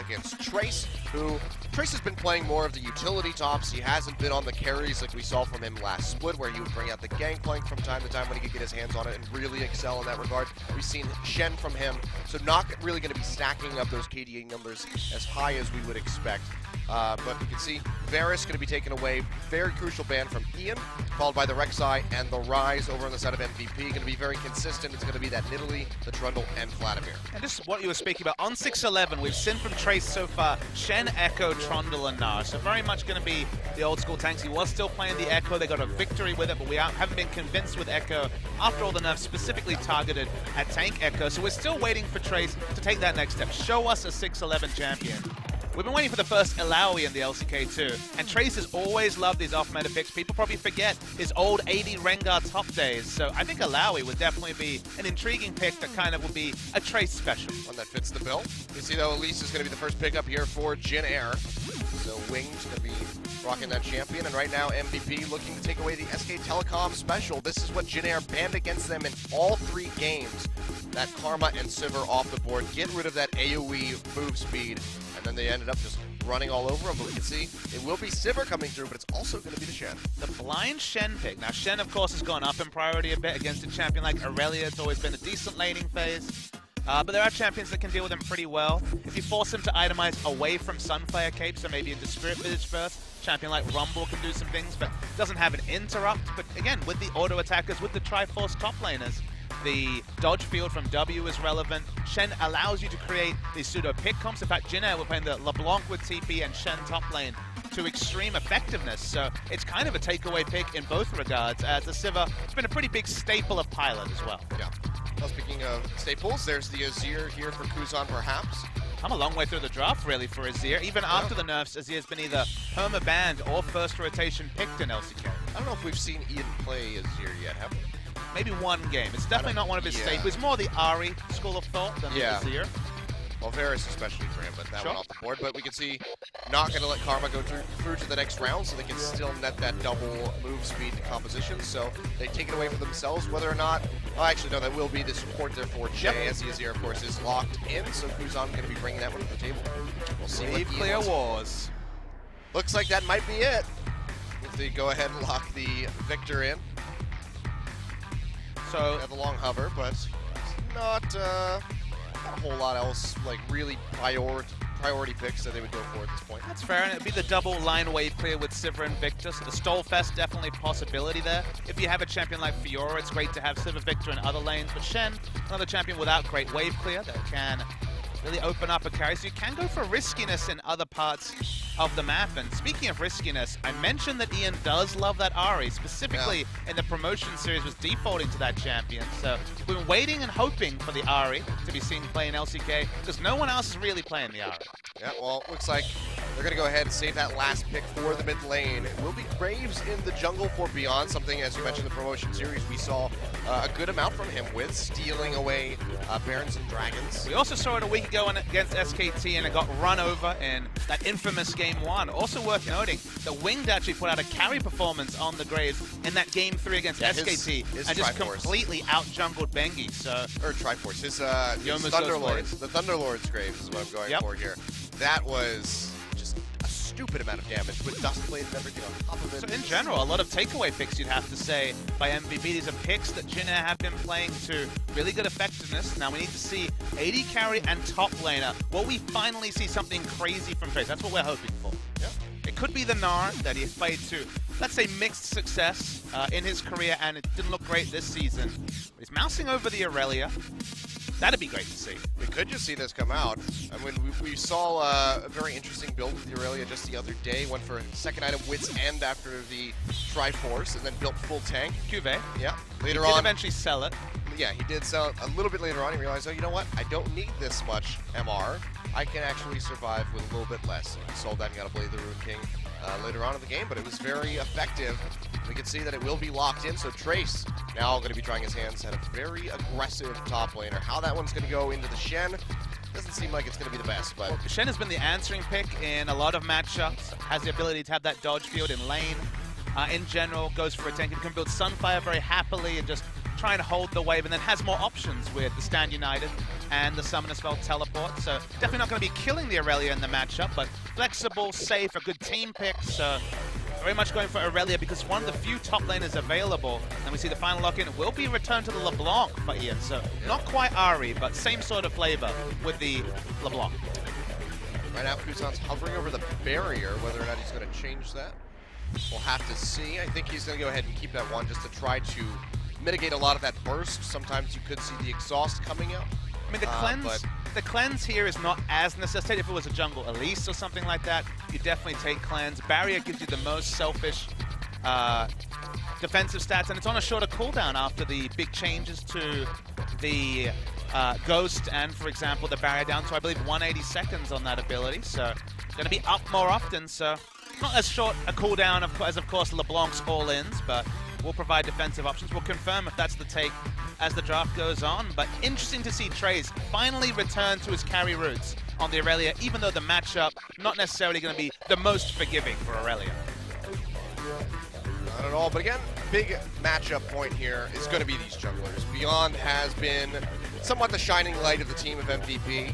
against Trace, who Trace has been playing more of the utility tops. He hasn't been on the carries like we saw from him last split, where he would bring out the gangplank from time to time when he could get his hands on it and really excel in that regard. We've seen Shen from him, so not really going to be stacking up those KDA numbers as high as we would expect. But we can see Varus going to be taken away. Very crucial ban from Ian, followed by the Rek'Sai and the Ryze over on the side of MVP. Going to be very consistent. It's going to be that Nidalee, the Trundle, and Vladimir. And this is what you were speaking about. On 6-11, we've seen from Trace so far Shen, Echo, Trundle, and Nar. So very much going to be the old school tanks. He was still playing the Echo. They got a victory with it, but we haven't been convinced with Echo after all the nerfs specifically targeted at tank Echo. So we're still waiting for Trace to take that next step. Show us a 6-11 champion. We've been waiting for the first Irelia in the LCK too, and Trace has always loved these off-meta picks. People probably forget his old 80 Rengar top days, so I think Irelia would definitely be an intriguing pick that kind of would be a Trace special. One that fits the bill. You see though, Elise is going to be the first pickup here for Jin Air. So Wing's going to be rocking that champion, and right now MVP looking to take away the SK Telecom special. This is what Jin Air banned against them in all 3 games. That Karma and Sivir off the board, get rid of that AoE move speed, and then they ended up just running all over him. But we can see it will be Sivir coming through, but it's also going to be the Shen. The blind Shen pick. Now Shen, of course, has gone up in priority a bit against a champion like Irelia. It's always been a decent laning phase. But there are champions that can deal with him pretty well. If you force him to itemize away from Sunfire Cape, so maybe into Spirit Village first, champion like Rumble can do some things, but doesn't have an interrupt. But again, with the auto attackers, with the Triforce top laners, the dodge field from W is relevant. Shen allows you to create these pseudo pick comps. In fact, Jin Air, we're playing the LeBlanc with TP and Shen top lane to extreme effectiveness. So it's kind of a takeaway pick in both regards, as the Sivir has been a pretty big staple of Pilot as well. Yeah. Well, speaking of staples, there's the Azir here for Kuzan, perhaps. I'm a long way through the draft, really, for Azir. Even after the nerfs, Azir's been either perma-banned or first rotation picked in LCK. I don't know if we've seen Ian play Azir yet, have we? Maybe one game. It's definitely not one of his staples. It's more the Ahri school of thought than the Azir. Well, Varus especially for him, but that went off the board. But we can see not going to let Karma go through to the next round, so they can still net that double move speed composition. So they take it away from themselves, whether or not... Oh, actually, no, that will be the support there for Chei, as the Azir, of course, is locked in. So Kuzan going to be bringing that one to the table. We'll see what clear wars. Looks like that might be it. If they go ahead and lock the Victor in. So have a long hover, but not a whole lot else, like really priority picks that they would go for at this point. That's fair, and it'd be the double line wave clear with Sivir and Victor, so the Stolfest definitely a possibility there. If you have a champion like Fiora, it's great to have Sivir, Victor in other lanes, but Shen, another champion without great wave clear that can really open up a carry, so you can go for riskiness in other parts of the map. And speaking of riskiness, I mentioned that Ian does love that Ahri, specifically in the promotion series was defaulting to that champion. So we've been waiting and hoping for the Ahri to be seen play in LCK, because no one else is really playing the Ahri. Yeah, well, it looks like they're going to go ahead and save that last pick for the mid lane. It will be Graves in the jungle for Beyond, something, as you mentioned, the promotion series, we saw a good amount from him with stealing away Barons and Dragons. We also saw it a week ago against SKT, and it got run over in that infamous Game 1. Also worth noting that Winged actually put out a carry performance on the Graves in that Game 3 against SKT, and just completely out-jungled Bengi. So, or Triforce, his Thunderlords, the Thunderlords Graves is what I'm going for here. That was just a stupid amount of damage with Dust Blade and everything on top of it. So in general, a lot of takeaway picks, you'd have to say, by MVP. These are picks that Jin Air have been playing to really good effectiveness. Now we need to see AD carry and top laner. Will we finally see something crazy from Trace? That's what we're hoping for. Yeah. It could be the Gnar that he played to, let's say, mixed success in his career, and it didn't look great this season. But he's mousing over the Irelia. That'd be great to see. We could just see this come out. I mean, we saw a very interesting build with the Irelia just the other day. Went for a second item Wit's End after the Triforce, and then built full tank. Cuvée. Yeah. Later on, he did eventually sell it. Yeah, he did sell it a little bit later on. He realized, oh, you know what? I don't need this much MR. I can actually survive with a little bit less. He sold that and got a Blade the Rune King later on in the game, but it was very effective. We can see that it will be locked in, so Trace now going to be trying his hands at a very aggressive top laner. How that one's going to go into the Shen doesn't seem like it's going to be the best, but... Well, Shen has been the answering pick in a lot of matchups, has the ability to have that dodge field in lane. In general, goes for a tank. He can build Sunfire very happily and just try and hold the wave, and then has more options with the Stand United. and the Summoner Spell Teleport. So definitely not going to be killing the Irelia in the matchup, but flexible, safe, a good team pick. So very much going for Irelia because one of the few top laners available. And we see the final lock-in will be returned to the LeBlanc for Ian. So not quite Ari, but same sort of flavor with the LeBlanc. Right now, Kuzan's hovering over the barrier. Whether or not he's going to change that, we'll have to see. I think he's going to go ahead and keep that one just to try to mitigate a lot of that burst. Sometimes you could see the exhaust coming out. I mean, the cleanse here is not as necessitated. If it was a jungle Elise or something like that, you definitely take cleanse. Barrier gives you the most selfish defensive stats, and it's on a shorter cooldown after the big changes to the Ghost and, for example, the barrier down to, I believe, 180 seconds on that ability. So going to be up more often, so not as short a cooldown as, of course, LeBlanc's all-ins, but will provide defensive options. We'll confirm if that's the take as the draft goes on, but interesting to see Chei's finally return to his carry roots on the Irelia, even though the matchup not necessarily going to be the most forgiving for Irelia. Not at all, but again, big matchup point here is going to be these junglers. Beyond has been somewhat the shining light of the team of MVP,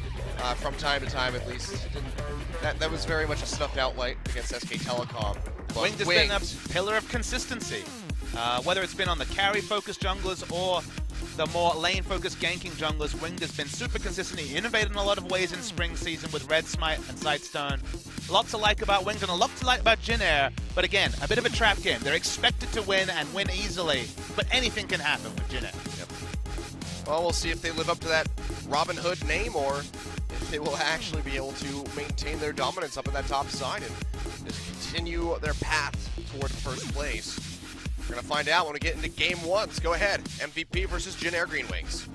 from time to time at least. That was very much a snuffed out light against SK Telecom. Winged has been a pillar of consistency. Whether it's been on the carry-focused junglers or the more lane-focused ganking junglers, Winged has been super consistent. He innovated in a lot of ways in spring season with Red Smite and Sightstone. A lot to like about Winged and a lot to like about Jin Air, but again, a bit of a trap game. They're expected to win and win easily, but anything can happen with Jin Air. Yep. Well, we'll see if they live up to that Robin Hood name or if they will actually be able to maintain their dominance up in that top side and just continue their path toward first place. We're going to find out when we get into game one. Let's go ahead. MVP versus Jin Air Greenwings.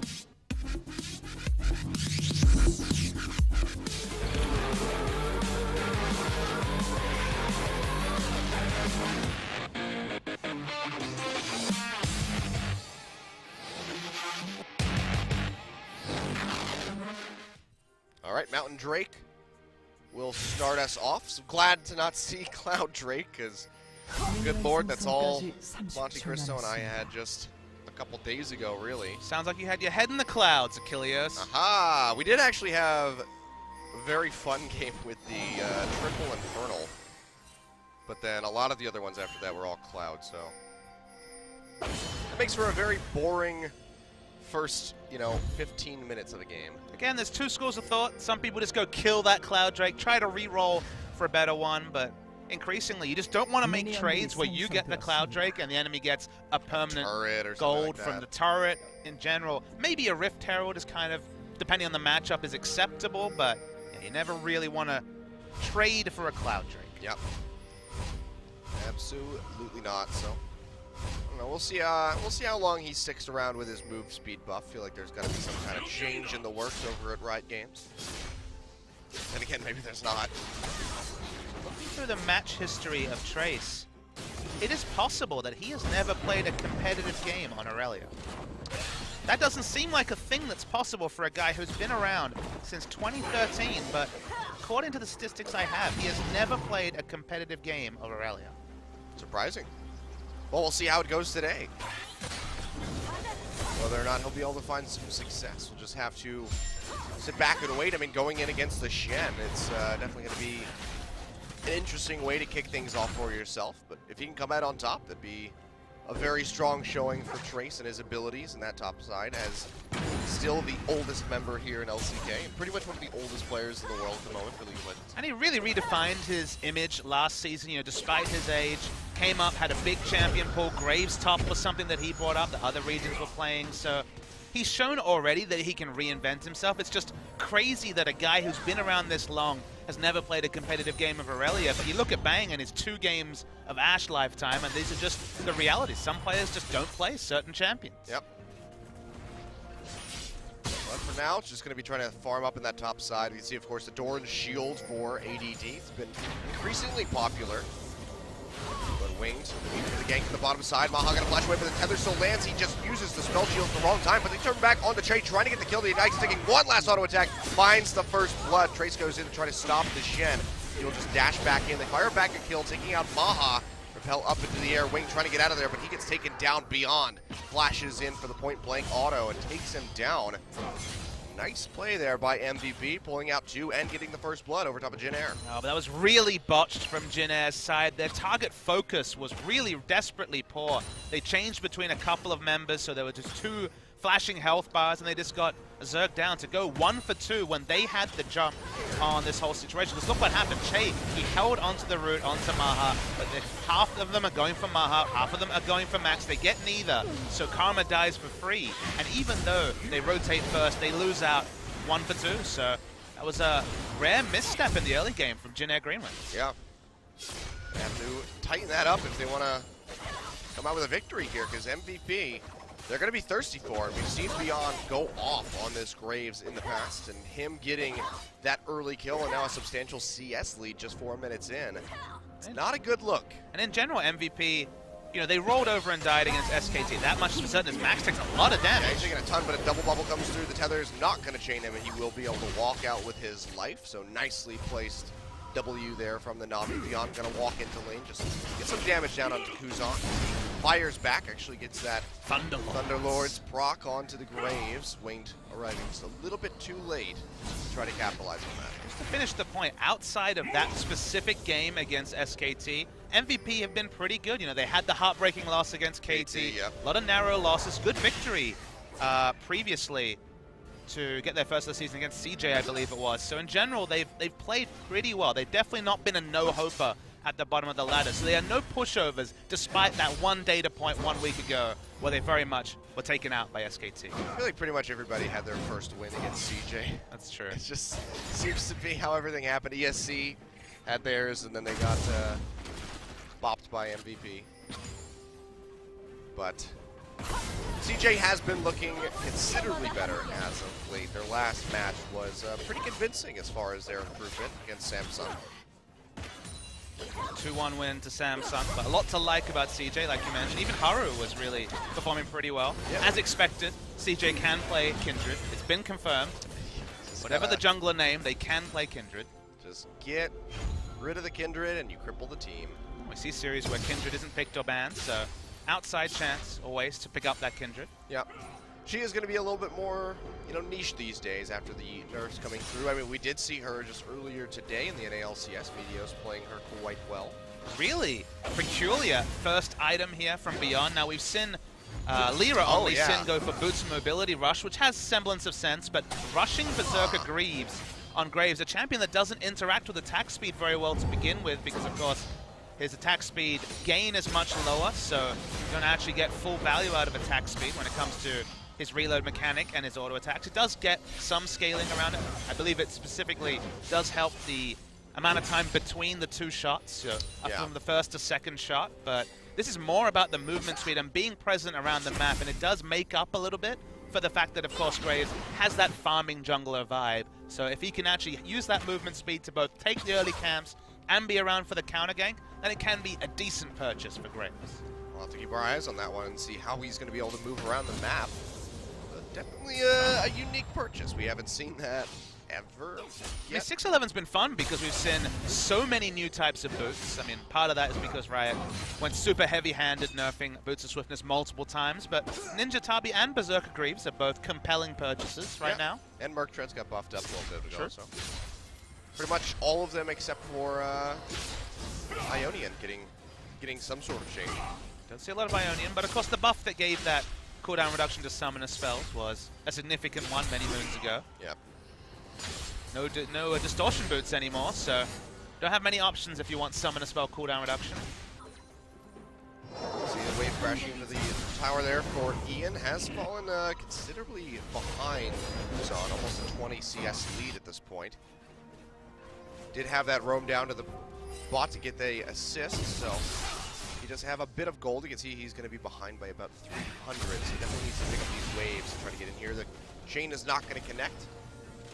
All right, Mountain Drake will start us off. So glad to not see Cloud Drake, because good lord, that's all Monte Cristo and I had just a couple days ago, really. Sounds like you had your head in the clouds, Achilles. Aha! We did actually have a very fun game with the Triple Infernal, but then a lot of the other ones after that were all Cloud, so it makes for a very boring first, 15 minutes of a game. Again, there's two schools of thought. Some people just go kill that Cloud Drake, try to re-roll for a better one, but increasingly, you just don't want to make trades where you get the Cloud Drake and the enemy gets a permanent gold from the turret in general. Maybe a Rift Herald is kind of, depending on the matchup, is acceptable, but you never really want to trade for a Cloud Drake. Yep. Absolutely not, so I don't know, we'll see how long he sticks around with his move speed buff. Feel like there's got to be some kind of change in the works over at Riot Games. And again, maybe there's not. Looking through the match history of Trace, it is possible that he has never played a competitive game on Irelia. That doesn't seem like a thing that's possible for a guy who's been around since 2013, but according to the statistics I have, he has never played a competitive game of Irelia. Surprising. Well, we'll see how it goes today. Whether or not he'll be able to find some success, we'll just have to sit back and wait. I mean, going in against the Shen, it's definitely going to be an interesting way to kick things off for yourself, but if he can come out on top, that'd be a very strong showing for Trace and his abilities in that top side, as still the oldest member here in LCK, and pretty much one of the oldest players in the world at the moment for League of Legends. And he really redefined his image last season, despite his age, came up, had a big champion pool. Graves top was something that he brought up that other regions were playing, so he's shown already that he can reinvent himself. It's just crazy that a guy who's been around this long has never played a competitive game of Irelia, but you look at Bang and his 2 games of Ashe lifetime, and these are just the realities. Some players just don't play certain champions. Yep. But for now, it's just going to be trying to farm up in that top side. You see, of course, the Doran's Shield for ADD. It's been increasingly popular. But Winged, for the gank from the bottom side. MaHa going to flash away, but the tether still lands. He just uses the spell shield at the wrong time, but they turn back on the Chei, trying to get the kill. The Ignite's taking one last auto attack, finds the first blood. Trace goes in to try to stop the Shen. He'll just dash back in. They fire back a kill, taking out MaHa. Repel up into the air. Wing trying to get out of there, but he gets taken down beyond. Flashes in for the point blank auto and takes him down. Nice play there by MVP, pulling out 2 and getting the first blood over top of Jin Air. Oh, but that was really botched from Jin Air's side. Their target focus was really desperately poor. They changed between a couple of members, so there were just 2 flashing health bars, and they just got Zerg down to go 1 for 2 when they had the jump on this whole situation. Because look what happened. Chei, he held onto the route, onto MaHa, but half of them are going for MaHa, half of them are going for Max. They get neither, so Karma dies for free. And even though they rotate first, they lose out 1 for 2. So that was a rare misstep in the early game from Jin Air Greenwings. Yeah. They have to tighten that up if they want to come out with a victory here, because MVP, they're going to be thirsty for it. We've seen Beyond go off on this Graves in the past, and him getting that early kill and now a substantial CS lead just 4 minutes in. It's not a good look. And in general, MVP, you know, they rolled over and died against SKT. That much for certain is Max takes a lot of damage. Yeah, he's taking a ton, but a double bubble comes through. The tether is not going to chain him, and he will be able to walk out with his life. So nicely placed W there from the Nami. Beyond going to walk into lane, just get some damage down onto Kuzan. Fires back, actually gets that Thunderlord's proc onto the Graves. Winged arriving just a little bit too late to try to capitalize on that. Just to finish the point, outside of that specific game against SKT, MVP have been pretty good. You know, they had the heartbreaking loss against KT, yep. A lot of narrow losses, good victory previously to get their first of the season against CJ, I believe it was. So in general, they've played pretty well. They've definitely not been a no-hoper at the bottom of the ladder. So they are no pushovers, despite that 1 data point 1 week ago where they very much were taken out by SKT. I feel like pretty much everybody had their first win against CJ. That's true. It just seems to be how everything happened. ESC had theirs, and then they got bopped by MVP. But CJ has been looking considerably better as of late. Their last match was pretty convincing as far as their improvement against Samsung. 2-1 win to Samsung, but a lot to like about CJ, like you mentioned. Even Haru was really performing pretty well. Yep. As expected, CJ can play Kindred. It's been confirmed. Whatever the jungler name, they can play Kindred. Just get rid of the Kindred and you cripple the team. We see series where Kindred isn't picked or banned, so outside chance always to pick up that Kindred. Yep. She is going to be a little bit more, you know, niche these days after the nerfs coming through. I mean, we did see her just earlier today in the NALCS videos playing her quite well. Really peculiar first item here from Beyond. Now we've seen Lyra on Lee Sin go for Boots and Mobility Rush, which has semblance of sense, but rushing Berserker Greaves on Graves, a champion that doesn't interact with attack speed very well to begin with, because of course his attack speed gain is much lower, so you don't actually get full value out of attack speed when it comes to his reload mechanic and his auto attacks. It does get some scaling around it. I believe it specifically does help the amount of time between the 2 shots, so up from the first to second shot, but this is more about the movement speed and being present around the map, and it does make up a little bit for the fact that, of course, Graves has that farming jungler vibe. So if he can actually use that movement speed to both take the early camps and be around for the counter gank, then it can be a decent purchase for Graves. We'll have to keep our eyes on that one and see how he's going to be able to move around the map. Definitely a unique purchase. We haven't seen that ever yet. 611's been fun because we've seen so many new types of boots. I mean, part of that is because Riot went super heavy-handed nerfing Boots of Swiftness multiple times, but Ninja Tabi and Berserker Greaves are both compelling purchases right now. And Merc Treads got buffed up a little bit ago, so pretty much all of them except for Ionian getting some sort of change. Don't see a lot of Ionian, but of course the buff that gave that cooldown reduction to summoner spells was a significant one many moons ago. Yep. No distortion boots anymore, so don't have many options if you want summoner spell cooldown reduction. See the wave crashing into the tower there for Ian. Has fallen considerably behind Kuzan, almost a 20 CS lead at this point. Did have that roam down to the bot to get the assist, so he does have a bit of gold. You can see he's going to be behind by about 300, so he definitely needs to pick up these waves and try to get in here. The chain is not going to connect.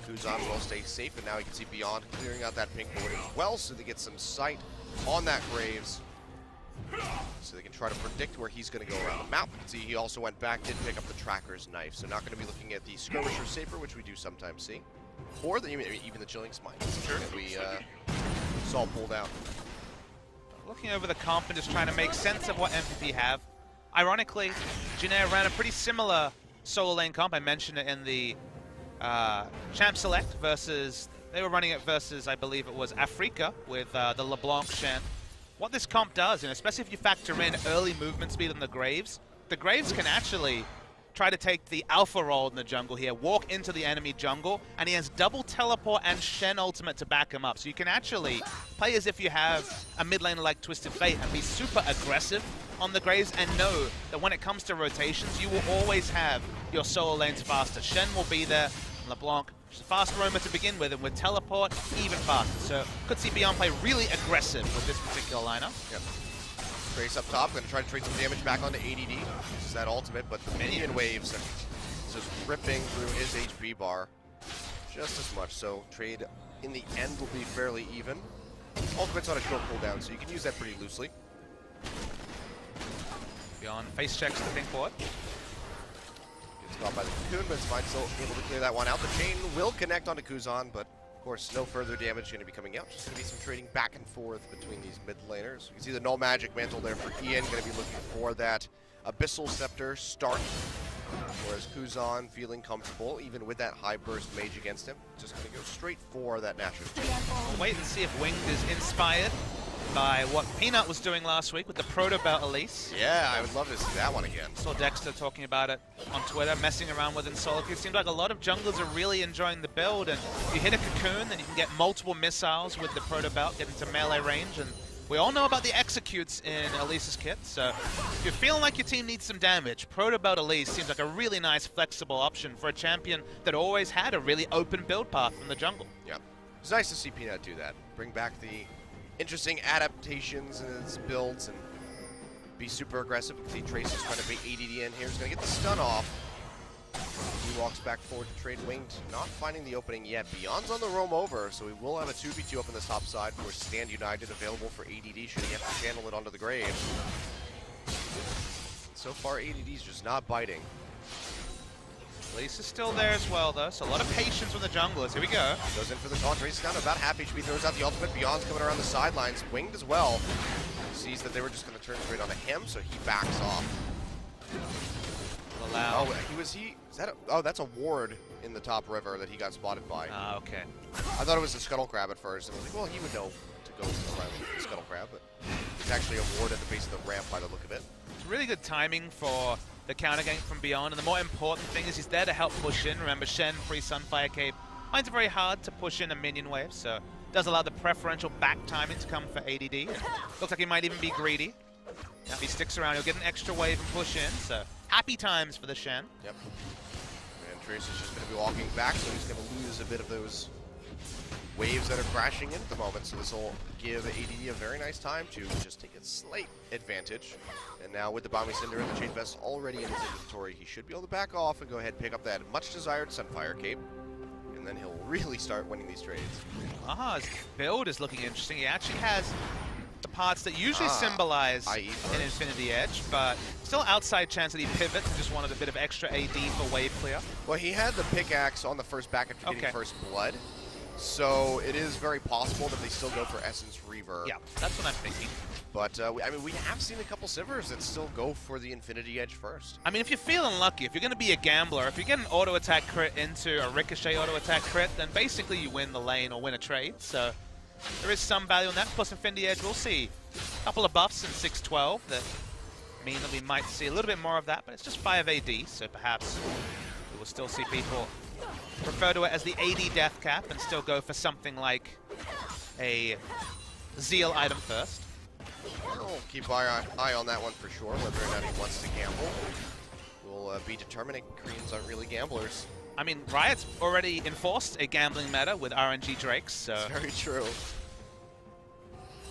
Kuzan will stay safe, and now you can see Beyond clearing out that pink board as well, so they get some sight on that Graves, so they can try to predict where he's going to go around the map. You can see he also went back, did pick up the Tracker's Knife, so not going to be looking at the Skirmisher Saber, which we do sometimes see, or even the Chilling Smite that we saw pulled out. Looking over the comp and just trying to make sense of what MVP have. Ironically, Jin Air ran a pretty similar solo lane comp. I mentioned it in the Champ Select versus, they were running it versus, I believe it was Africa with the LeBlanc Shen. What this comp does, and especially if you factor in early movement speed on the Graves can actually try to take the alpha role in the jungle here, walk into the enemy jungle, and he has double teleport and Shen ultimate to back him up. So you can actually play as if you have a mid laner like Twisted Fate and be super aggressive on the Graves and know that when it comes to rotations, you will always have your solo lanes faster. Shen will be there, and LeBlanc, just a fast roamer to begin with, and with teleport, even faster. So could see Beyond play really aggressive with this particular lineup. Yep. Trace up top, going to try to trade some damage back onto ADD. This is that ultimate, but the minion waves are just ripping through his HP bar just as much. So trade in the end will be fairly even. Ultimate's on a short cooldown, so you can use that pretty loosely. Beyond face checks the pink board. Gets caught by the Cocoon, but it's fine, still able to clear that one out. The chain will connect onto Kuzan, but of course, no further damage going to be coming out. Just going to be some trading back and forth between these mid laners. You can see the Null Magic Mantle there for Ian. Going to be looking for that Abyssal Scepter start. Whereas Kuzan feeling comfortable, even with that high burst mage against him. Just going to go straight for that natural. We'll wait and see if Winged is inspired by what Peanut was doing last week with the Proto Belt Elise. Yeah, I would love to see that one again. Saw Dexter talking about it on Twitter, messing around with it in solo queue. It seems like a lot of junglers are really enjoying the build, and if you hit a Cocoon, then you can get multiple missiles with the Proto Belt, get into melee range, and we all know about the executes in Elise's kit, so if you're feeling like your team needs some damage, Proto Belt Elise seems like a really nice flexible option for a champion that always had a really open build path from the jungle. Yeah, it's nice to see Peanut do that. Bring back the interesting adaptations in his builds and be super aggressive. You can see Trace is trying to bait ADD in here. He's going to get the stun off. He walks back forward to trade Winged, not finding the opening yet. Beyond's on the roam over, so we will have a 2v2 up on the top side for Stand United available for ADD should he have to channel it onto the Grave. So far, ADD's just not biting. Elise is still there as well, though, so a lot of patience with the junglers. Here we go. Goes in for the taunt. Trace is down to about half HP, throws out the ultimate. Beyond's coming around the sidelines. Winged as well. Sees that they were just going to turn straight onto him, so he backs off. Allow. Oh, that's a ward in the top river that he got spotted by. Ah, okay. I thought it was a Scuttle Crab at first. I was like, well, he would know to go around the Scuttle Crab, but it's actually a ward at the base of the ramp by the look of it. It's really good timing for the counter gank from Beyond, and the more important thing is he's there to help push in. Remember, Shen, pre-Sunfire Cape, finds it very hard to push in a minion wave, so does allow the preferential back timing to come for ADD. Looks like he might even be greedy. Now if he sticks around, he'll get an extra wave and push in, so happy times for the Shen. Yep. And Trace is just going to be walking back, so he's going to lose a bit of those waves that are crashing in at the moment, so this will give ADD a very nice time to just take a slight advantage. And now with the Bombing Cinder and the Chain Vest already in his inventory, he should be able to back off and go ahead and pick up that much-desired Sunfire Cape. And then he'll really start winning these trades. MaHa's build is looking interesting. He actually has the parts that usually symbolize an Infinity Edge, but still outside chance that he pivots and just wanted a bit of extra AD for wave clear. Well, he had the pickaxe on the first back after getting first blood, so it is very possible that they still go for Essence Reaver. Yeah, that's what I'm thinking. But, I mean, we have seen a couple Sivers that still go for the Infinity Edge first. I mean, if you're feeling lucky, if you're going to be a gambler, if you get an auto-attack crit into a Ricochet auto-attack crit, then basically you win the lane or win a trade, so there is some value in that. Plus Infinity Edge, we'll see a couple of buffs in 6-12 that mean that we might see a little bit more of that, but it's just 5 AD, so perhaps we will still see people refer to it as the AD death cap and still go for something like a Zeal item first. We'll keep our eye on that one for sure, whether or not he wants to gamble. We'll be determining. Koreans aren't really gamblers. I mean, Riot's already enforced a gambling meta with RNG Drakes, so... It's very true.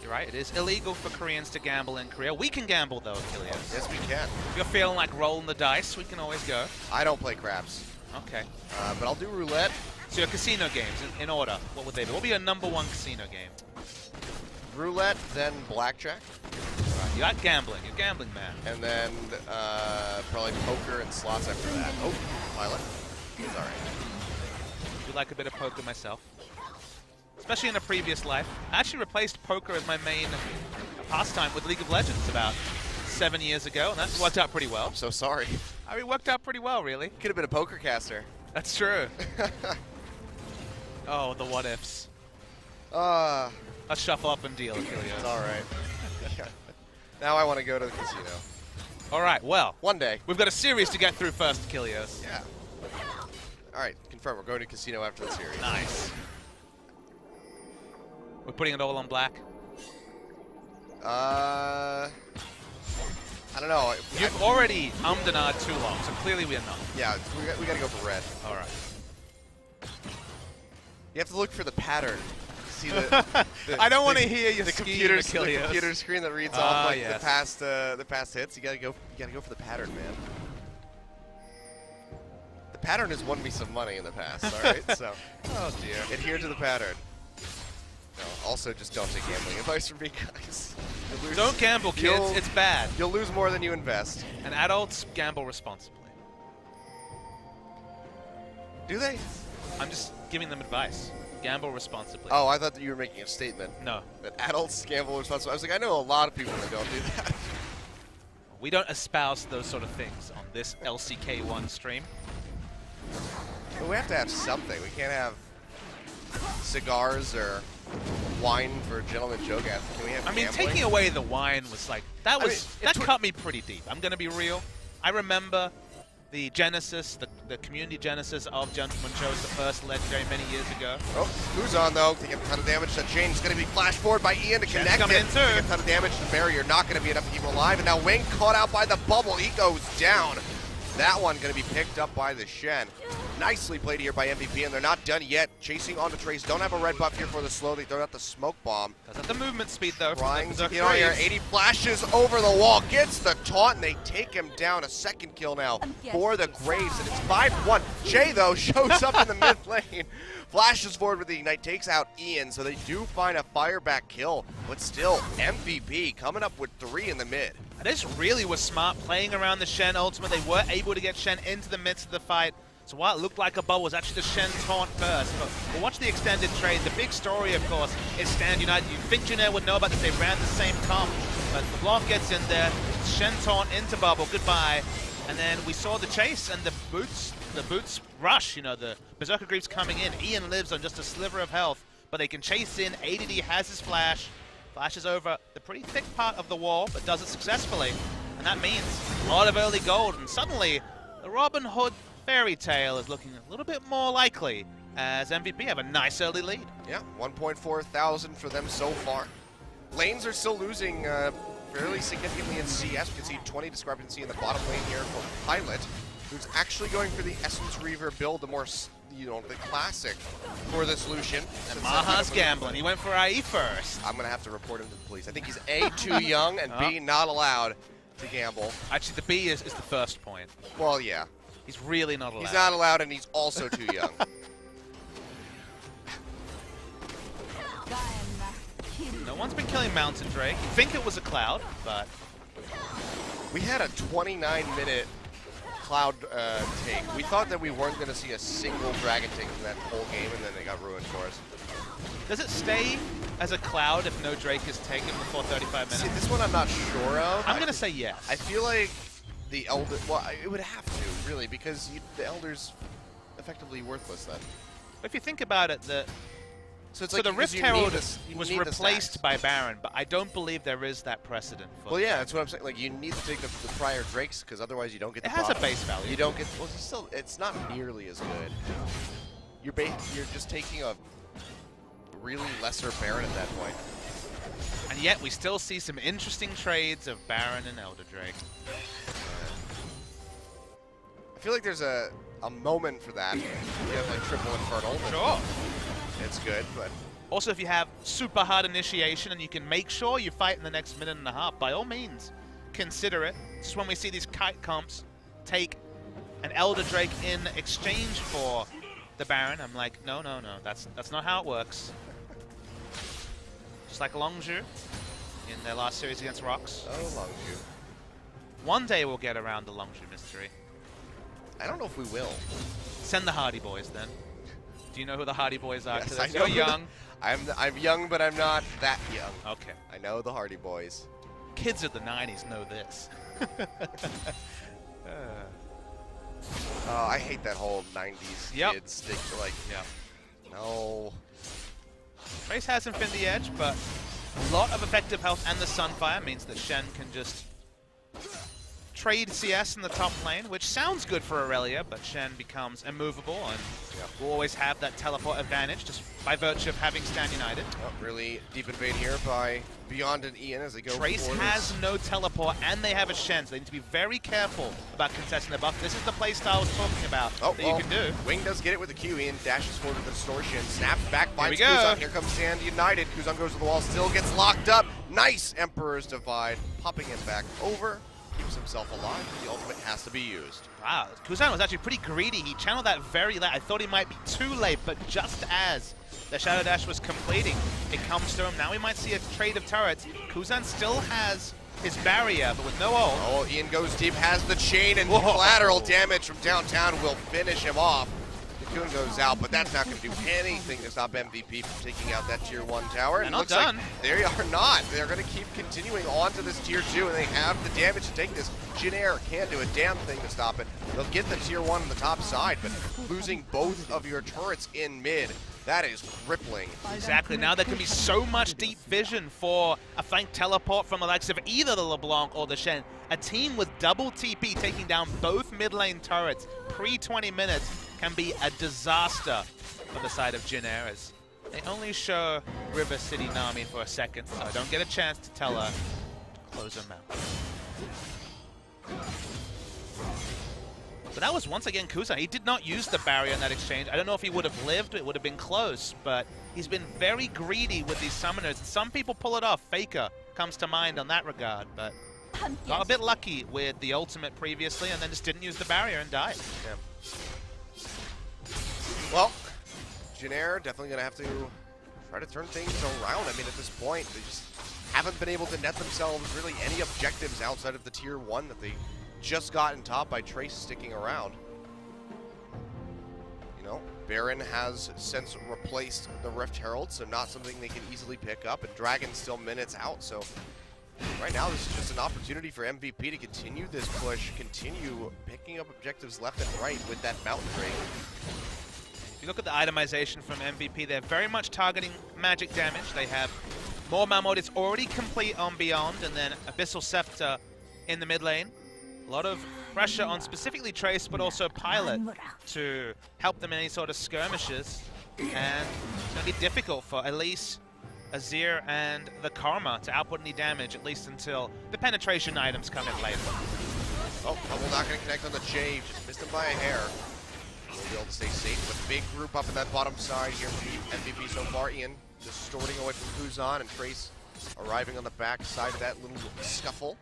You're right, it is illegal for Koreans to gamble in Korea. We can gamble, though, Achilles. Yes, we can. If you're feeling like rolling the dice, we can always go. I don't play craps. Okay. But I'll do roulette. So your casino games, in order, what would they be? What would be your #1 casino game? Roulette, then blackjack. Right, you like gambling. You're a gambling man. And then probably poker and slots after that. Oh, Pilot. He's all right. I do like a bit of poker myself. Especially in a previous life. I actually replaced poker as my main pastime with League of Legends about 7 years ago, and that's worked out pretty well. I'm so sorry. I mean, it worked out pretty well, really. Could have been a poker caster. That's true. Oh, the what ifs. Let's shuffle up and deal, Achilles. It's all right. Yeah. Now I want to go to the casino. All right, well. One day. We've got a series to get through first, Achilles. Yeah. All right, confirm. We're going to casino after the series. Nice. We're putting it all on black? I don't know. You've already ummed and ahed too long, so clearly we are not. Yeah, we got to go for red. All right. You have to look for the pattern. See the I don't want to hear your the scheme, computer screen that reads off like yes. the past hits. You gotta go for the pattern, man. The pattern has won me some money in the past. All right, so oh dear, adhere to the pattern. No, also just don't take gambling advice from me, guys. Don't gamble, kids. It's bad. You'll lose more than you invest. And adults gamble responsibly. Do they? I'm just giving them advice. Gamble responsibly. Oh, I thought that you were making a statement. No. That adults gamble responsibly. I was like, I know a lot of people that don't do that. We don't espouse those sort of things on this LCK1 stream. But we have to have something. We can't have cigars or wine for gentlemen joke after. Can we have gambling? Taking away the wine was like, that cut me pretty deep. I'm going to be real. I remember the genesis, the community genesis of Gentleman Joe was the first legendary many years ago. Oh, Kuzan though, taking a ton of damage. That chain's going to be flashed forward by Ian to connect it. Coming in too. Taking a ton of damage. The barrier not going to be enough to keep him alive. And now Wing caught out by the bubble. He goes down. That one going to be picked up by the Shen. Nicely played here by MVP, and they're not done yet. Chasing onto Trace. Don't have a red buff here for the slow. They throw out the smoke bomb. Doesn't have the movement speed though. Trying to get on here. 80 flashes over the wall. Gets the taunt, and they take him down. A second kill now for the Graves, and it's 5-1. Chei, though, shows up in the mid lane. Flashes forward with the Ignite, takes out Ian, so they do find a fireback kill. But still, MVP coming up with 3 in the mid. This really was smart, playing around the Shen ultimate. They were able to get Shen into the midst of the fight. So while it looked like a bubble, was actually the Shen taunt first. But we'll watch the extended trade. The big story, of course, is Stand United. You'd think Jin Air would know about this. They ran the same comp. But LeBlanc gets in there. Shen taunt into bubble. Goodbye. And then we saw the chase and the boots rush. You know, the Berserker Greaves coming in. Ian lives on just a sliver of health. But they can chase in. ADD has his flash. Flashes over the pretty thick part of the wall, but does it successfully. And that means a lot of early gold. And suddenly, the Robin Hood fairy tale is looking a little bit more likely as MVP have a nice early lead. Yeah, 1.4 thousand for them so far. Lanes are still losing fairly significantly in CS. You can see 20 discrepancy in the bottom lane here for Pilot, who's actually going for the Essence Reaver build, the more, the classic for this Lucian. And MaHa's gambling. He went for IE first. I'm going to have to report him to the police. I think he's A, too young, and B, not allowed to gamble. Actually, the B is the first point. Well, yeah. He's really not allowed. He's not allowed, and he's also too young. No one's been killing Mountain Drake. You think it was a Cloud, but... We had a 29-minute Cloud take. We thought that we weren't going to see a single Dragon take in that whole game, and then they got ruined for us. Does it stay as a Cloud if no Drake is taken before 35 minutes? See, this one I'm not sure of. I'm going to say yes. I feel like the Elder... Well, it would have to, really, because the Elder's effectively worthless then. If you think about it, So the Rift Herald was replaced by Baron, but I don't believe there is that precedent for Well, yeah, that's what I'm saying. Like, you need to take the prior Drakes, because otherwise you don't get the It has a bottom. base value. You don't get... Well, it's not nearly as good. You're just taking a really lesser Baron at that point. And yet we still see some interesting trades of Baron and Elder Drake. I feel like there's a moment for that. You have, like, triple Infernal. Sure. It's good, but... Also, if you have super hard initiation and you can make sure you fight in the next minute and a half, by all means, consider it. Just when we see these kite comps take an Elder Drake in exchange for the Baron, I'm like, no, that's not how it works. Just like Longzhu in their last series against Rocks. Oh, Longzhu. One day we'll get around the Longzhu mystery. I don't know if we will. Send the Hardy Boys then. Do you know who the Hardy Boys are? Yes, Because you're young. I'm young, but I'm not that young. Okay. I know the Hardy Boys. Kids of the 90s know this. I hate that whole 90s kid stick. Like, no. Trace hasn't been the edge, but a lot of effective health and the Sunfire means that Shen can just trade CS in the top lane, which sounds good for Irelia, but Shen becomes immovable and will always have that teleport advantage just by virtue of having Stand United. Really deep invade here by Beyond and Ian as they go Trace has no teleport and they have a Shen, so they need to be very careful about contesting the buff. This is the playstyle I was talking about that you can do. Wing does get it with the Q. Ian dashes forward with the distortion, snaps back, finds Kuzan. Here comes Stand United. Kuzan goes to the wall, still gets locked up. Nice Emperor's Divide, popping him back over. Keeps himself alive. The ultimate has to be used. Wow, Kuzan was actually pretty greedy. He channeled that very late. I thought he might be too late, but just as the Shadow Dash was completing, it comes to him. Now we might see a trade of turrets. Kuzan still has his barrier, but with no ult. Oh, Ian goes deep, has the chain, and collateral damage from downtown will finish him off. Coon goes out, but that's not going to do anything to stop MVP from taking out that tier 1 tower. And looks like they are not. They're going to keep continuing on to this tier 2, and they have the damage to take this. Jin Air can't do a damn thing to stop it. They'll get the tier 1 on the top side, but losing both of your turrets in mid, that is crippling. Exactly. Now there can be so much deep vision for a flank teleport from the likes of either the LeBlanc or the Shen. A team with double TP taking down both mid lane turrets pre-20 minutes can be a disaster for the side of Jin Air, as they only show River City Nami for a second, so I don't get a chance to tell her to close her mouth. But that was once again Kuzan. He did not use the barrier in that exchange. I don't know if he would have lived, it would have been close, but he's been very greedy with these summoners. Some people pull it off. Faker comes to mind on that regard, but got a bit lucky with the ultimate previously and then just didn't use the barrier and died. Yeah. Well, Jin Air definitely going to have to try to turn things around. I mean, at this point, they just haven't been able to net themselves really any objectives outside of the tier 1 that they just got in top by Trace sticking around. You know, Baron has since replaced the Rift Herald, so not something they can easily pick up, and Dragon's still minutes out, so right now this is just an opportunity for MVP to continue this push, continue picking up objectives left and right with that mountain trade. If you look at the itemization from MVP, they're very much targeting magic damage. They have more Malmort is already complete on Beyond, and then Abyssal Scepter in the mid lane. A lot of pressure on specifically Trace, but also Pilot to help them in any sort of skirmishes. And it's going to be difficult for Elise, Azir, and the Karma to output any damage, at least until the penetration items come in later. Oh, Trundle not going to connect on the Chei, just missed him by a hair. We'll be able to stay safe with a big group up in that bottom side here for MVP so far. Ian distorting away from Kuzan, and Trace arriving on the back side of that little scuffle.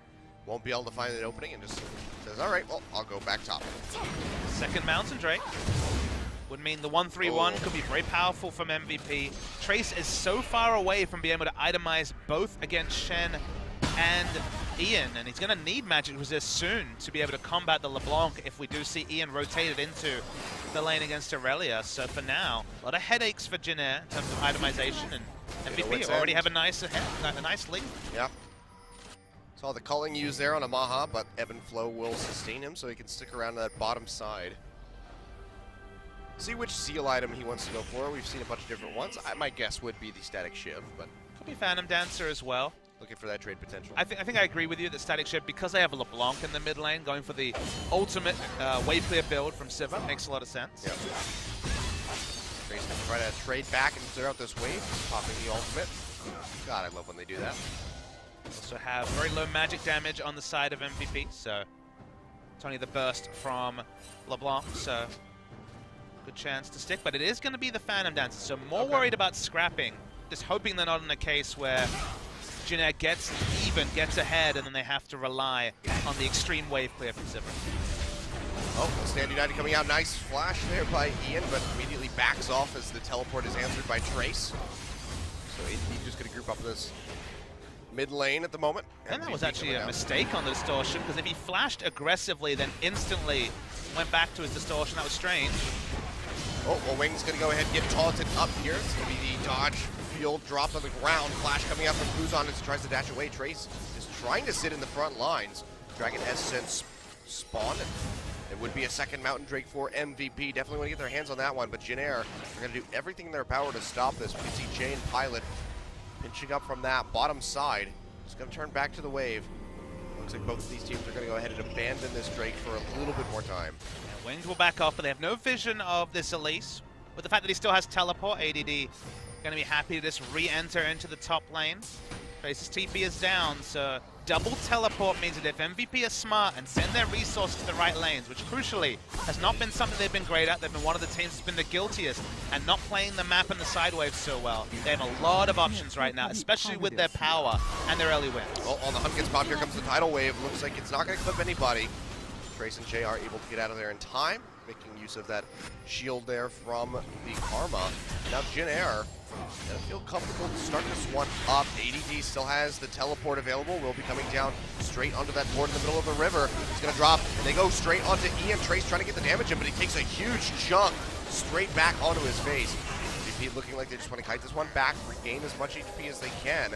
Won't be able to find an opening and just says, all right, well, I'll go back top. Second Mountain Drake would mean the 1-3-1 could be very powerful from MVP. Trace is so far away from being able to itemize both against Shen and Ian, and he's going to need Magic Resist soon to be able to combat the LeBlanc if we do see Ian rotated into the lane against Irelia. So for now, a lot of headaches for Jin Air in terms of itemization, and MVP already have a nice lead. Yeah. Saw the culling used there on a MaHa, but Ebb and Flow will sustain him, so he can stick around to that bottom side. See which seal item he wants to go for. We've seen a bunch of different ones. My guess would be the Static Shiv, but could be Phantom Dancer as well. Looking for that trade potential. I think I agree with you that Static Shiv, because they have a LeBlanc in the mid lane, going for the ultimate wave clear build from Sivir makes a lot of sense. Yep. Trace can try to trade back and clear out this wave, popping the ultimate. God, I love when they do that. Also have very low magic damage on the side of MVP, so it's only the burst from LeBlanc, so good chance to stick. But it is going to be the Phantom Dancer, so more worried about scrapping, just hoping they're not in a case where Jin Air gets even, gets ahead, and then they have to rely on the extreme wave clear from Sivir. Oh, Stand United coming out. Nice flash there by Ian, but immediately backs off as the teleport is answered by Trace. So he's just going to group up this mid lane at the moment. And that was actually a mistake on the distortion, because if he flashed aggressively, then instantly went back to his distortion, that was strange. Oh, well, Wing's going to go ahead and get taunted up here. It's going to be the dodge field drop on the ground. Flash coming out from Kuzan as he tries to dash away. Trace is trying to sit in the front lines. Dragon has since spawn. It would be a second Mountain Drake for MVP. Definitely want to get their hands on that one, but Jin Air are going to do everything in their power to stop this. We can see Chei and Pilot pinching up from that bottom side. Just going to turn back to the wave. Looks like both of these teams are going to go ahead and abandon this Drake for a little bit more time. Yeah, Winged will back off, but they have no vision of this Elise. With the fact that he still has teleport, ADD going to be happy to just re-enter into the top lane. Trace's TP is down, so double teleport means that if MVP are smart and send their resources to the right lanes, which crucially has not been something they've been great at, they've been one of the teams that's been the guiltiest and not playing the map and the side waves so well. They have a lot of options right now, especially with their power and their early wins. Well, on the hunt gets popped, here comes the tidal wave. Looks like it's not going to clip anybody. Trace and Chei are able to get out of there in time, making use of that shield there from the Karma. Now Jin Air gonna feel comfortable to start this one up. ADD still has the teleport available. Will be coming down straight onto that board in the middle of the river. He's gonna drop, and they go straight onto Ian. Trace trying to get the damage in, but he takes a huge chunk straight back onto his face. MVP looking like they just want to kite this one back, regain as much HP as they can.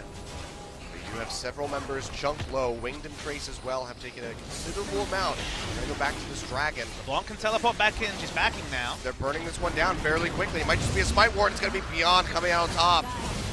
You have several members chunked low. Winged and Trace as well have taken a considerable amount. They're gonna go back to this dragon. LeBlanc can teleport back in. She's backing now. They're burning this one down fairly quickly. It might just be a Smite Ward. It's gonna be Beyond coming out on top.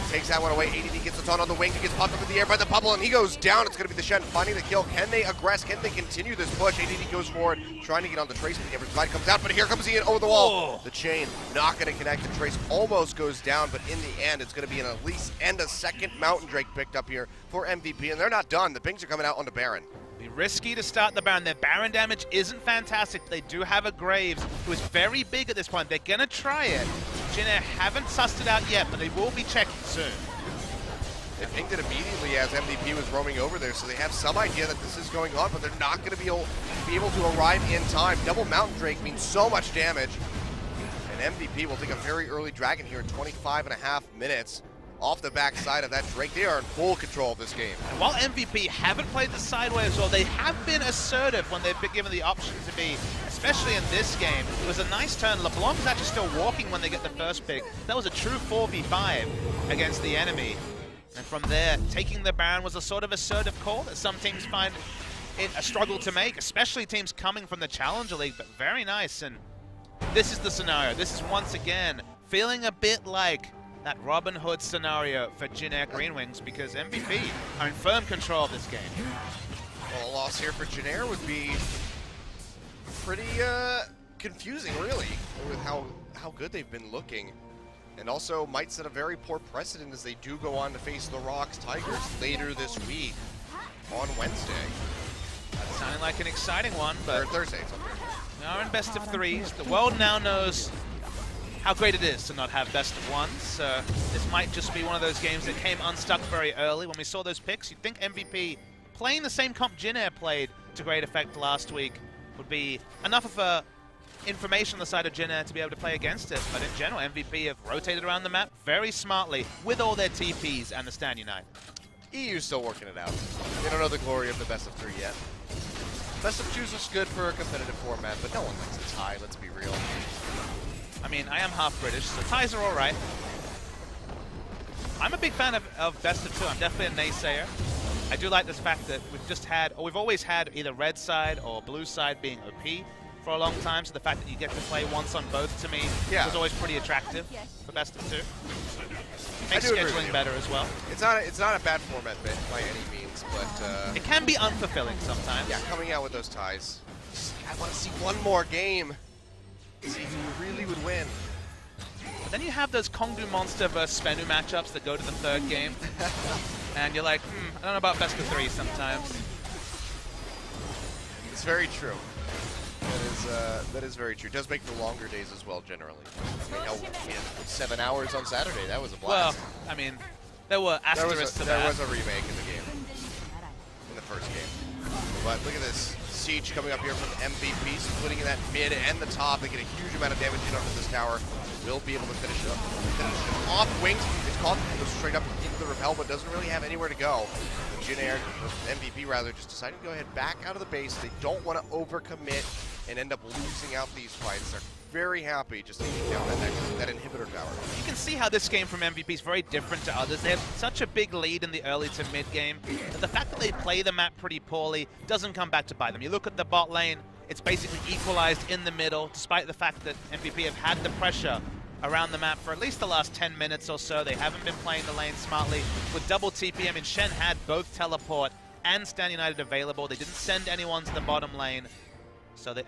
Takes that one away. ADD gets the taunt on the wing. He gets popped up in the air by the bubble, and he goes down. It's gonna be the Shen finding the kill. Can they aggress? Can they continue this push? ADD goes forward, trying to get on the Trace, but the Everside comes out, but here comes Ian over the wall. Oh. The chain not gonna connect. The Trace almost goes down, but in the end, it's gonna be an Elise and a second Mountain Drake picked up here for MVP, and they're not done. The pings are coming out onto Baron. Be risky to start the Baron. Their Baron damage isn't fantastic. They do have a Graves, who is very big at this point. They're gonna try it. Jin Air haven't sussed it out yet, but they will be checking soon. They pinged it immediately as MVP was roaming over there, so they have some idea that this is going on, but they're not going to be able to arrive in time. Double Mountain Drake means so much damage, and MVP will take a very early dragon here in 25.5 minutes. Off the backside of that Drake, they are in full control of this game. And while MVP haven't played the sideways well, they have been assertive when they've been given the option to be, especially in this game. It was a nice turn. LeBlanc is actually still walking when they get the first pick. That was a true 4v5 against the enemy. And from there, taking the Baron was a sort of assertive call that some teams find it a struggle to make, especially teams coming from the Challenger League, but very nice. And this is the scenario. This is once again feeling a bit like that Robin Hood scenario for Jin Air Greenwings, because MVP are in firm control of this game. Well, a loss here for Jin Air would be pretty confusing, really, with how good they've been looking. And also might set a very poor precedent as they do go on to face the Rocks Tigers later this week on Wednesday. That's sounding like an exciting one, but Or Thursday. It's on Thursday. we are in best of threes. The world now knows how great it is to not have best of ones. This might just be one of those games that came unstuck very early. When we saw those picks, you'd think MVP playing the same comp Jin Air played to great effect last week would be enough of a information on the side of Jin Air to be able to play against it. But in general, MVP have rotated around the map very smartly with all their TPs and the Stand Unite. EU's still working it out. They don't know the glory of the best of 3 yet. Best of 2's is good for a competitive format, but no one likes a tie, let's be real. I mean, I am half British, so ties are all right. I'm a big fan of best of 2. I'm definitely a naysayer. I do like this fact that we've always had either red side or blue side being OP for a long time, so the fact that you get to play once on both to me was always pretty attractive for best of 2. Makes scheduling better as well. It's not a bad format by any means, but it can be unfulfilling sometimes. Yeah, coming out with those ties. I want to see one more game. See who really would win. But then you have those Kongdu Monster versus Spenu matchups that go to the 3rd game. And you're like, I don't know about best of 3 sometimes. It's very true. That is very true. It does make for longer days as well, generally. I mean, we had 7 hours on Saturday. That was a blast. Well, I mean, there were asterisks to that. There was a remake in the game, in the first game. But look at this siege coming up here from MVP, splitting in that mid and the top. They get a huge amount of damage in onto this tower. Will be able to finish it off. Wings. It's caught, goes straight up into the rappel, but doesn't really have anywhere to go. Jin Air, or MVP rather, just decided to go ahead back out of the base. They don't want to overcommit and end up losing out these fights. They're very happy just taking down that inhibitor tower. You can see how this game from MVP is very different to others. They have such a big lead in the early to mid game, but the fact that they play the map pretty poorly doesn't come back to bite them. You look at the bot lane, it's basically equalized in the middle, despite the fact that MVP have had the pressure around the map for at least the last 10 minutes or so. They haven't been playing the lane smartly. With double TPM, and Shen had both teleport and Stand United available. They didn't send anyone to the bottom lane.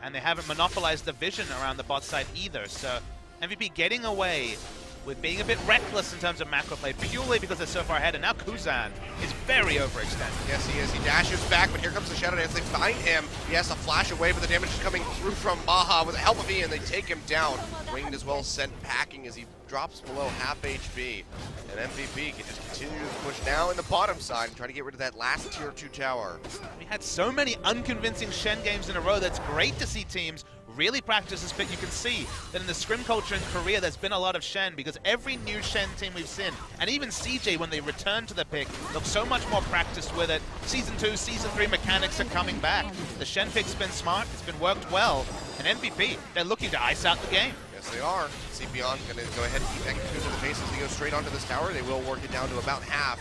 And they haven't monopolized the vision around the bot side either. So MVP getting away with being a bit reckless in terms of macro play, purely because they're so far ahead. And now Kuzan is very overextended. Yes, he is. He dashes back, but here comes the Shadow Dance. They find him. He has to flash away, but the damage is coming through from MaHa with the help of Ian. They take him down. Winged as well, sent packing as he drops below half HP. And MVP can just continue to push now in the bottom side and try to get rid of that last tier 2 tower. We had so many unconvincing Shen games in a row. That's great to see teams really practice this pick. You can see that in the scrim culture in Korea, there's been a lot of Shen, because every new Shen team we've seen, and even CJ when they return to the pick, look so much more practiced with it. Season 2, Season 3 mechanics are coming back. The Shen pick's been smart, it's been worked well, and MVP, they're looking to ice out the game. Yes, they are. See Beyond going to go ahead and keep that Kuzan to the face as they go straight onto this tower. They will work it down to about half.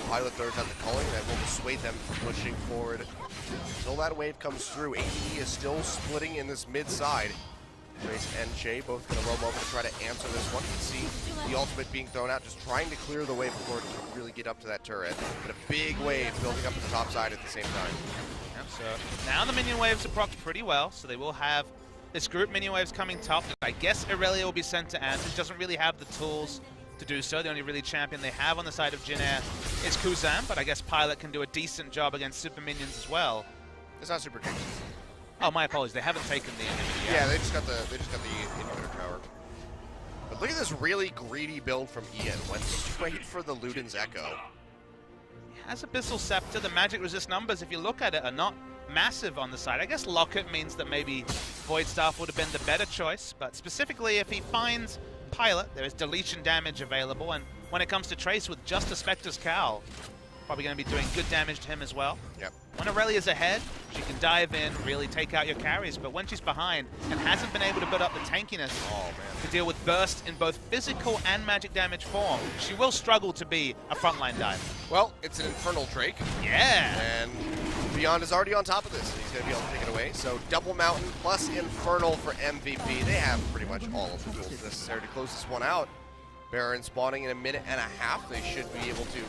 Pilot throws out the culling, that will dissuade them from pushing forward. Until that wave comes through, AD is still splitting in this mid side. Trace and Chei both going to roam over to try to answer this one. You can see the ultimate being thrown out, just trying to clear the way before it can really get up to that turret. But a big wave building up to the top side at the same time. Yep, so now the minion waves are procced pretty well, so they will have this group minion waves coming top. I guess Irelia will be sent to answer. She doesn't really have the tools to do so. The only really champion they have on the side of Jin Air is Kuzan, but I guess Pilot can do a decent job against super minions as well. It's not super dangerous. Oh, my apologies. They haven't taken the inhibitor yet. Yeah, they just got the inhibitor tower. But look at this really greedy build from Ian. Went straight for the Luden's Echo. He has Abyssal Scepter. The magic resist numbers, if you look at it, are not massive on the side. I guess Locket means that maybe Void Staff would have been the better choice, but specifically if he finds Pilot, there is deletion damage available, and when it comes to Trace with just a Spectre's Cowl, probably going to be doing good damage to him as well. Yep. When Irelia's ahead, she can dive in, really take out your carries, but when she's behind and hasn't been able to build up the tankiness to deal with burst in both physical and magic damage form, she will struggle to be a frontline diver. Well, it's an Infernal Drake. Yeah! And Beyond is already on top of this, and he's going to be able to take it away. So double Mountain plus Infernal for MVP. They have pretty much all of the tools necessary to close this one out. Baron spawning in a minute and a half. They should be able to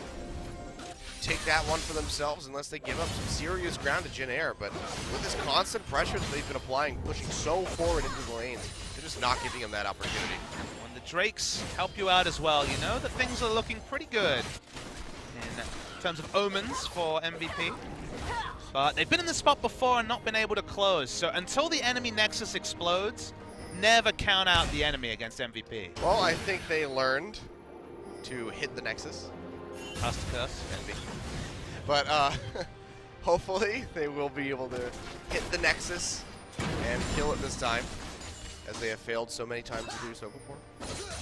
take that one for themselves unless they give up some serious ground to Jin Air. But with this constant pressure that they've been applying, pushing so forward into the lanes, they're just not giving them that opportunity. When the Drakes help you out as well, you know that things are looking pretty good in terms of omens for MVP. But they've been in this spot before and not been able to close. So until the enemy Nexus explodes, never count out the enemy against MVP. Well, I think they learned to hit the Nexus. Cast a curse. But hopefully they will be able to hit the Nexus and kill it this time, as they have failed so many times to do so before.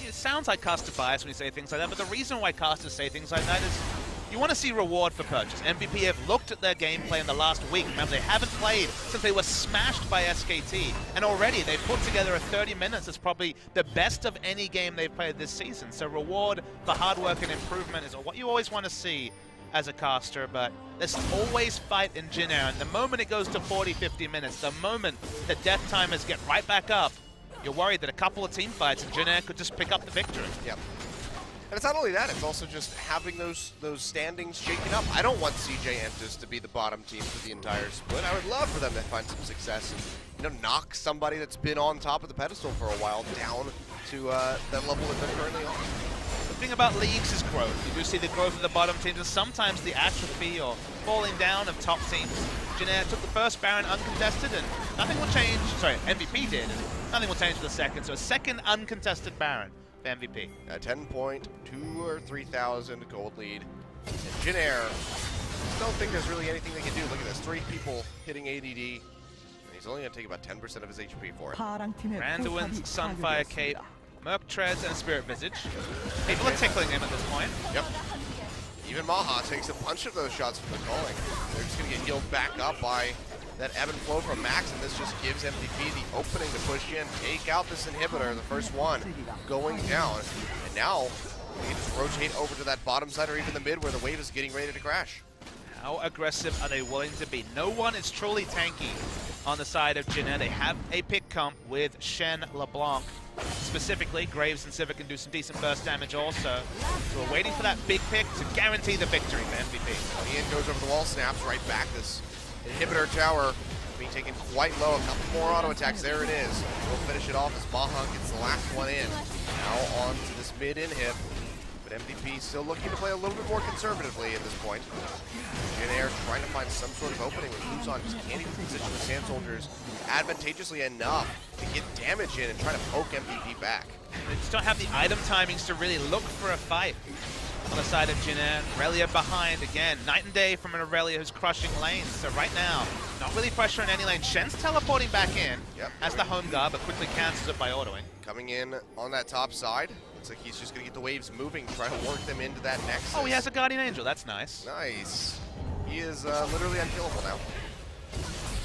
It sounds like caster bias when you say things like that, but the reason why casters say things like that is you want to see reward for purchase. MVP have looked at their gameplay in the last week. Remember, they haven't played since they were smashed by SKT, and already they've put together a 30 minutes that's probably the best of any game they've played this season. So reward for hard work and improvement is what you always want to see as a caster, but there's always fight in Jin Air, and the moment it goes to 40, 50 minutes, the moment the death timers get right back up, you're worried that a couple of team fights and Jin Air could just pick up the victory. Yep. And it's not only that, it's also just having those standings shaken up. I don't want CJ Entus to be the bottom team for the entire split. I would love for them to find some success and knock somebody that's been on top of the pedestal for a while down to that level that they're currently on. The thing about leagues is growth. You do see the growth of the bottom teams and sometimes the atrophy or falling down of top teams. Jin Air took the first Baron uncontested and nothing will change. Sorry, MVP did. Nothing will change for the second. So a second uncontested Baron. MVP. A 10.2 or 3,000 gold lead. And Jin Air, I don't think there's really anything they can do. Look at this, 3 people hitting ADD. And he's only going to take about 10% of his HP for it. Randuin's Sunfire Cape, Merc Treads, and Spirit Visage. People are tickling him at this point. Yep. Even MaHa takes a bunch of those shots from the calling. They're just going to get healed back up by that ebb and flow from Max, and this just gives MVP the opening to push in, take out this inhibitor, the first one going down. And now we can just rotate over to that bottom side or even the mid where the wave is getting ready to crash. How aggressive are they willing to be? No one is truly tanky on the side of Jin Air. They have a pick comp with Shen, LeBlanc. Specifically, Graves and Sivir can do some decent burst damage also. So we're waiting for that big pick to guarantee the victory for MVP. Ian goes over the wall, snaps right back. This inhibitor tower being taken quite low. A couple more auto attacks. There it is. We'll finish it off as MaHa gets the last one in. Now on to this mid inhib. But MVP still looking to play a little bit more conservatively at this point. Jin Air trying to find some sort of opening with Kuzan just can't even position the Sand Soldiers advantageously enough to get damage in and try to poke MVP back. They just don't have the item timings to really look for a fight on the side of Jin Air. Irelia behind again. Night and day from an Irelia who's crushing lanes. So right now, not really pressure in any lane. Shen's teleporting back in as the home guard, but quickly cancels it by autoing. Coming in on that top side. Looks like he's just going to get the waves moving, try to work them into that nexus. Oh, he has a Guardian Angel. That's nice. Nice. He is literally unkillable now.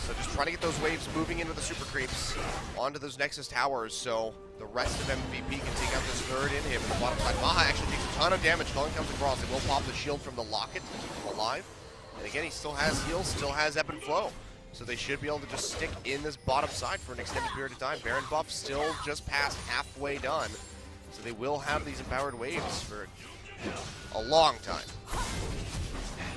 So just trying to get those waves moving into the super creeps onto those Nexus towers so the rest of MVP can take out this third inhib in the bottom side. MaHa actually takes a ton of damage. Cullen comes across. It will pop the shield from the locket to keep him alive. And again, he still has heals, still has ebb and flow. So they should be able to just stick in this bottom side for an extended period of time. Baron buff still just past halfway done. So they will have these empowered waves for a long time.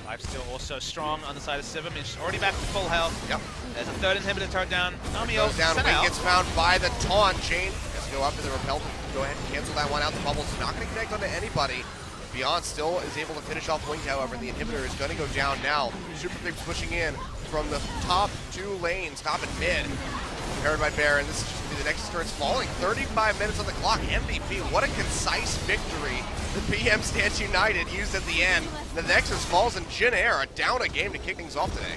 Lifesteal also strong on the side of Sivir. He's already back to full health. Yep. There's a third inhibitor turret down. Nami goes down. sent Wing out. gets found by the taunt. Chain has to go up to the repel to go ahead and cancel that one out. The bubble's not going to connect onto anybody. Beyond still is able to finish off Wing, however. The inhibitor is going to go down now. Super Creeps pushing in from the top two lanes, top and mid. Carried by Baron. This is just going to be the next turn. It's falling. 35 minutes on the clock. MVP, what a concise victory. The PM stands united, used at the end. The Nexus falls and Jin Air are down a game to kick things off today.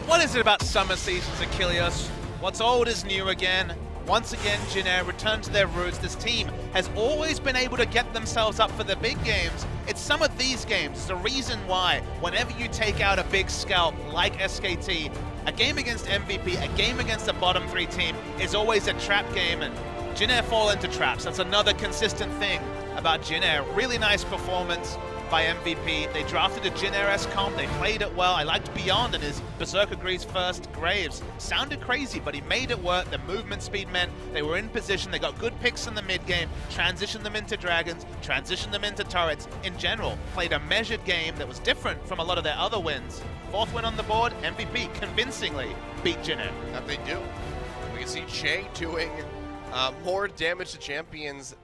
What is it about summer seasons, Achilles? What's old is new again. Once again, Jin Air return to their roots. This team has always been able to get themselves up for the big games. It's some of these games. It's the reason why whenever you take out a big scalp like SKT, a game against MVP, a game against the bottom three team is always a trap game, and Jin Air fall into traps. That's another consistent thing about Jin Air. Really nice performance by MVP. They drafted a Jin Air-esque comp. They played it well. I liked Beyond and his Berserker Greaves first. Graves sounded crazy, but he made it work. The movement speed meant they were in position. They got good picks in the mid game, transitioned them into dragons, transitioned them into turrets. In general, played a measured game that was different from a lot of their other wins. Fourth win on the board, MVP convincingly beat Jin Air. That they do. We can see Chei doing more damage to champions